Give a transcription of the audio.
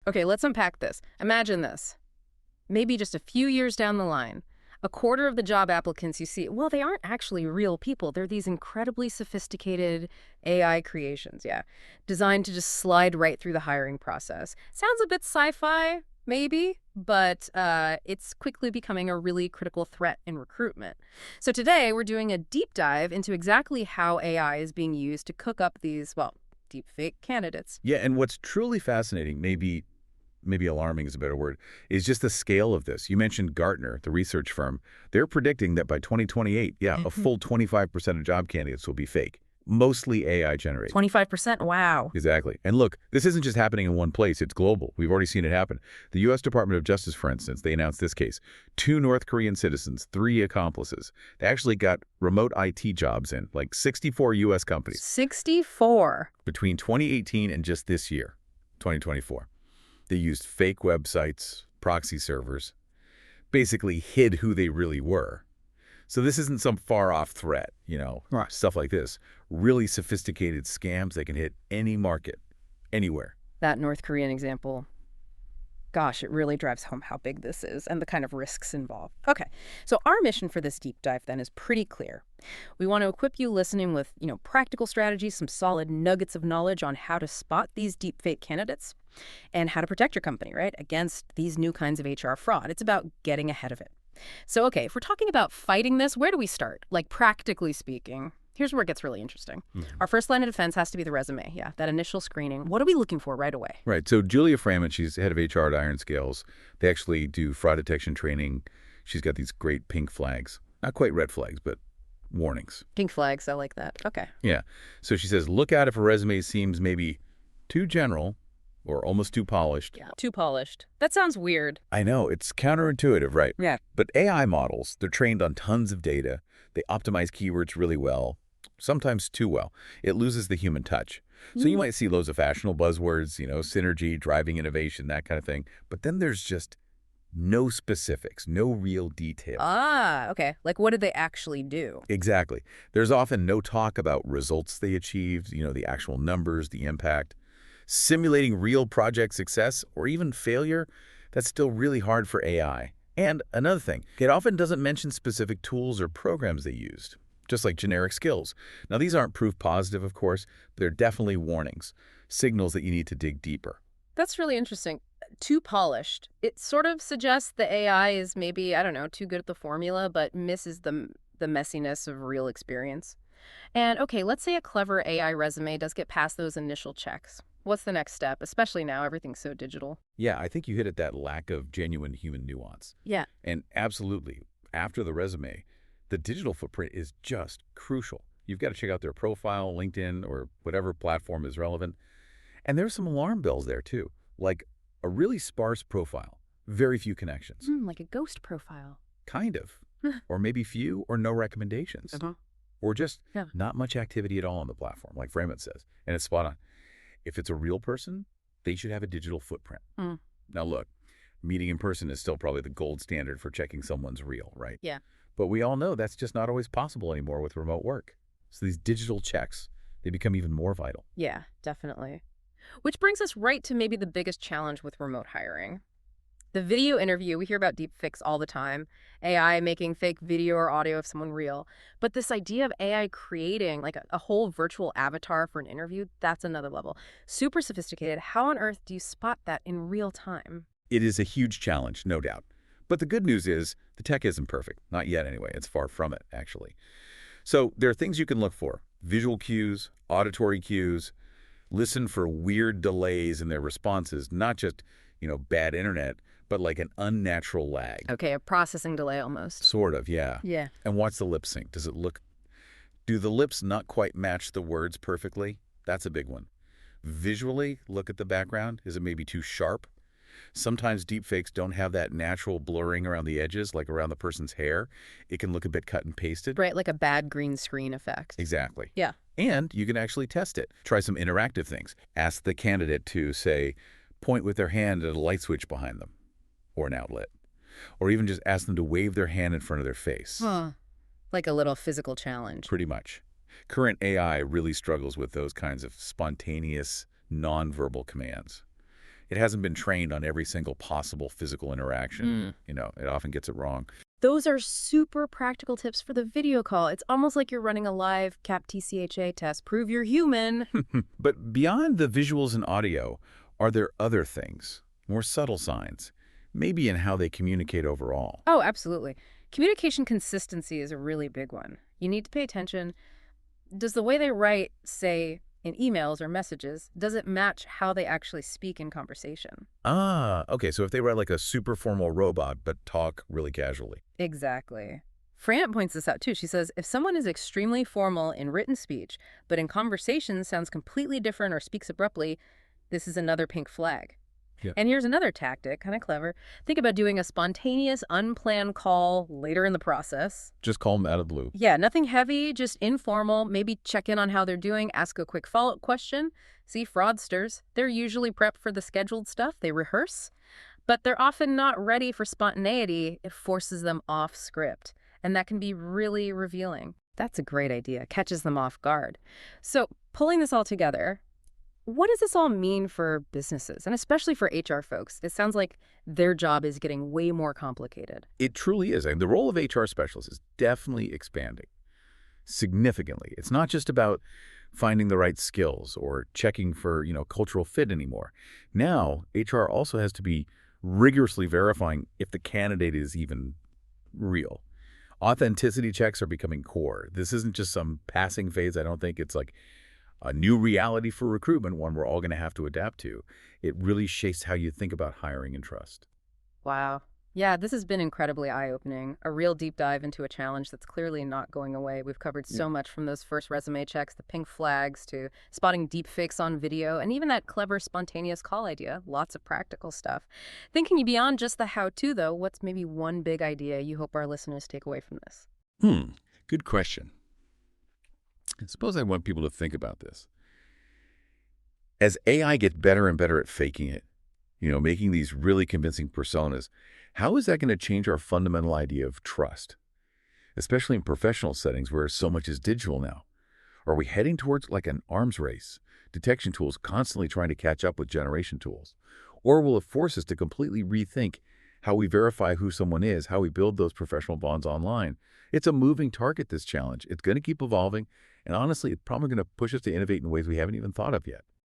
Okay, let's unpack this. Imagine this. Maybe just a few years down the line, a quarter of the job applicants you see, well, they aren't actually real people. They're these incredibly sophisticated AI creations, yeah, designed to just slide right through the hiring process. Sounds a bit sci-fi, maybe, but it's quickly becoming a really critical threat in recruitment. So today, we're doing a deep dive into exactly how AI is being used to cook up these, well, deepfake candidates. Yeah, and what's truly fascinating, maybe alarming is a better word, is just the scale of this. You mentioned Gartner, the research firm. They're predicting that by 2028, a full 25% of job candidates will be fake, mostly AI generated. 25%? Wow. Exactly. And look, this isn't just happening in one place. It's global. We've already seen it happen. The U.S. Department of Justice, for instance, they announced this case. 2 North Korean citizens, 3 accomplices. They actually got remote IT jobs in, like 64 U.S. companies. 64? Between 2018 and just this year, 2024. They used fake websites, proxy servers, basically hid who they really were. So this isn't some far-off threat, Right. Stuff like this. Really sophisticated scams that can hit any market, anywhere. That North Korean example, gosh, it really drives home how big this is and the kind of risks involved. Okay, so our mission for this deep dive then is pretty clear. We want to equip you listening with, practical strategies, some solid nuggets of knowledge on how to spot these deepfake candidates and how to protect your company, right, against these new kinds of HR fraud. It's about getting ahead of it. So, okay, if we're talking about fighting this, where do we start? Like, practically speaking, here's where it gets really interesting. Our first line of defense has to be the resume. Yeah, that initial screening. What are we looking for right away? Right. So Julia Freeman, she's head of HR at Iron Scales. They actually do fraud detection training. She's got these great pink flags. Not quite red flags, but warnings. Pink flags, I like that. Okay. Yeah. So she says, look out if a resume seems maybe too general or almost too polished. Yeah, too polished. That sounds weird. I know. It's counterintuitive, right? Yeah. But AI models, they're trained on tons of data. They optimize keywords really well, sometimes too well. It loses the human touch. So you might see loads of fashionable buzzwords, synergy, driving innovation, that kind of thing. But then there's just no specifics, no real detail. Ah, okay. Like, what did they actually do? Exactly. There's often no talk about results they achieved, the actual numbers, the impact. Simulating real project success or even failure, that's still really hard for AI. And another thing, it often doesn't mention specific tools or programs they used, just like generic skills. Now, these aren't proof positive, of course, but they're definitely warnings, signals that you need to dig deeper. That's really interesting. Too polished. It sort of suggests the AI is maybe, I don't know, too good at the formula, but misses the messiness of real experience. And okay, let's say a clever AI resume does get past those initial checks. What's the next step, especially now everything's so digital? Yeah, I think you hit at that lack of genuine human nuance. Yeah. And absolutely, after the resume, the digital footprint is just crucial. You've got to check out their profile, LinkedIn, or whatever platform is relevant. And there's some alarm bells there, too, like a really sparse profile, very few connections. Like a ghost profile. Kind of. Or maybe few or no recommendations. Or just not much activity at all on the platform, like Freeman says. And it's spot on. If it's a real person, they should have a digital footprint. Now, look, meeting in person is still probably the gold standard for checking someone's real, right? Yeah. But we all know that's just not always possible anymore with remote work. So these digital checks, they become even more vital. Yeah, definitely. Which brings us right to maybe the biggest challenge with remote hiring. The video interview, we hear about deepfakes all the time, AI making fake video or audio of someone real. But this idea of AI creating like a whole virtual avatar for an interview, that's another level. Super sophisticated. How on earth do you spot that in real time? It is a huge challenge, no doubt. But the good news is the tech isn't perfect. Not yet, anyway. It's far from it, actually. So there are things you can look for. Visual cues, auditory cues. Listen for weird delays in their responses, not just, bad internet, but like an unnatural lag. Okay, a processing delay almost. Sort of, yeah. Yeah. And watch the lip sync. Do the lips not quite match the words perfectly? That's a big one. Visually, look at the background. Is it maybe too sharp? Sometimes deepfakes don't have that natural blurring around the edges, like around the person's hair. It can look a bit cut and pasted. Right, like a bad green screen effect. Exactly. Yeah. And you can actually test it. Try some interactive things. Ask the candidate to, say, point with their hand at a light switch behind them or an outlet. Or even just ask them to wave their hand in front of their face. Like a little physical challenge. Pretty much. Current AI really struggles with those kinds of spontaneous, nonverbal commands. It hasn't been trained on every single possible physical interaction. It often gets it wrong. Those are super practical tips for the video call. It's almost like you're running a live CAP-TCHA test. Prove you're human. But beyond the visuals and audio, are there other things, more subtle signs, maybe in how they communicate overall? Oh, absolutely. Communication consistency is a really big one. You need to pay attention. Does the way they write, say, in emails or messages, does it match how they actually speak in conversation? Ah, okay, so if they write like a super formal robot but talk really casually. Exactly. Fran points this out too. She says, if someone is extremely formal in written speech, but in conversation sounds completely different or speaks abruptly, this is another pink flag. Yeah. And here's another tactic, kind of clever. Think about doing a spontaneous, unplanned call later in the process. Just call them out of the blue. Yeah, nothing heavy, just informal. Maybe check in on how they're doing, ask a quick follow-up question. See, fraudsters, they're usually prepped for the scheduled stuff. They rehearse, but they're often not ready for spontaneity. It forces them off script, and that can be really revealing. That's a great idea. Catches them off guard. So pulling this all together, what does this all mean for businesses, and especially for HR folks? It sounds like their job is getting way more complicated. It truly is. And the role of HR specialists is definitely expanding significantly. It's not just about finding the right skills or checking for, cultural fit anymore. Now, HR also has to be rigorously verifying if the candidate is even real. Authenticity checks are becoming core. This isn't just some passing phase. I don't think it's like a new reality for recruitment, one we're all going to have to adapt to. It really shapes how you think about hiring and trust. Wow. Yeah, this has been incredibly eye-opening. A real deep dive into a challenge that's clearly not going away. We've covered so much from those first resume checks, the pink flags, to spotting deep fakes on video, and even that clever spontaneous call idea. Lots of practical stuff. Thinking beyond just the how-to, though, what's maybe one big idea you hope our listeners take away from this? Good question. I suppose I want people to think about this. As AI gets better and better at faking it, making these really convincing personas, how is that going to change our fundamental idea of trust? Especially in professional settings where so much is digital now. Are we heading towards like an arms race? Detection tools constantly trying to catch up with generation tools? Or will it force us to completely rethink how we verify who someone is, how we build those professional bonds online? It's a moving target, this challenge. It's going to keep evolving. And honestly, it's probably going to push us to innovate in ways we haven't even thought of yet.